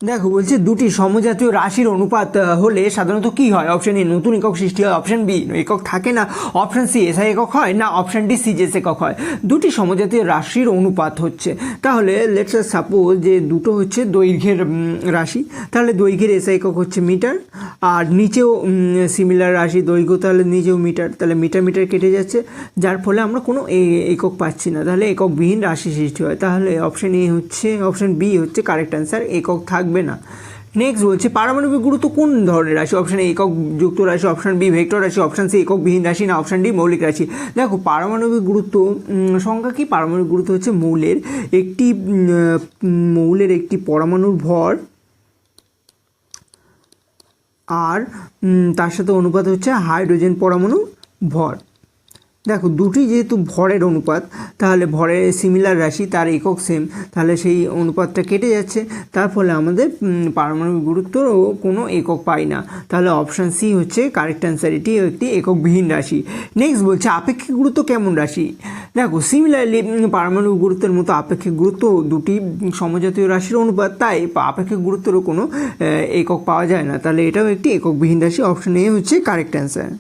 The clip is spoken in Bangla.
দেখো বলছে দুটি সমজাতীয় রাশির অনুপাত হলে সাধারণত কি হয়? অপশন এ নতুন একক সৃষ্টি হয়, অপশন বি একক থাকে না, অপশন সি এসআই একক হয়, না অপশন ডি সিজেস একক হয়। দুটি সমজাতীয় রাশির অনুপাত হচ্ছে, তাহলে লেটস সাপোজ যে দুটো হচ্ছে দৈর্ঘ্যের রাশি, তাহলে দৈর্ঘ্যের এসআই একক হচ্ছে মিটার, আর নিচেও সিমিলার রাশি দৈর্ঘ্য, তাহলে নিচেও মিটার, তাহলে মিটার মিটার কেটে যাচ্ছে, যার ফলে আমরা কোনো একক পাচ্ছি না, তাহলে এককবিহীন রাশি সৃষ্টি হয়। তাহলে অপশন এ হচ্ছে, অপশন বি হচ্ছে কারেক্ট অ্যান্সার, একক থাকবে না। নেক্সট বলছে পারমাণবিক গুরুত্ব কোন ধরনের রাশি? অপশন এ একক যুক্ত রাশি, অপশন বি ভেক্টর রাশি, অপশন সি এককবিহীন রাশি, না অপশন ডি মৌলিক রাশি। দেখো পারমাণবিক গুরুত্ব সংখ্যা কি? পারমাণবিক গুরুত্ব হচ্ছে মৌলের একটি পরমাণুর ভর আর তার সাথে অনুপাত হচ্ছে হাইড্রোজেন পরমাণু ভর। দেখো দুটি যেহেতু ভরের অনুপাত, তাহলে ভরের সিমিলার রাশি তার একক সেম, তাহলে সেই অনুপাতটা কেটে যাচ্ছে, তার ফলে আমাদের পারমাণবিক গুরুত্বর কোনো একক পাই না, তাহলে অপশান সি হচ্ছে কারেক্ট অ্যান্সার, এটি একটি এককবিহীন রাশি। নেক্সট বলছে আপেক্ষিক গুরুত্ব কেমন রাশি? দেখো সিমিলারলি পারমাণবিক গুরুত্বের মতো আপেক্ষিক গুরুত্ব দুটি সমজাতীয় রাশির অনুপাত, তাই আপেক্ষিক গুরুত্বেরও কোনো একক পাওয়া যায় না, তাহলে এটাও একটি এককবিহীন রাশি, অপশান এ হচ্ছে কারেক্ট অ্যান্সার।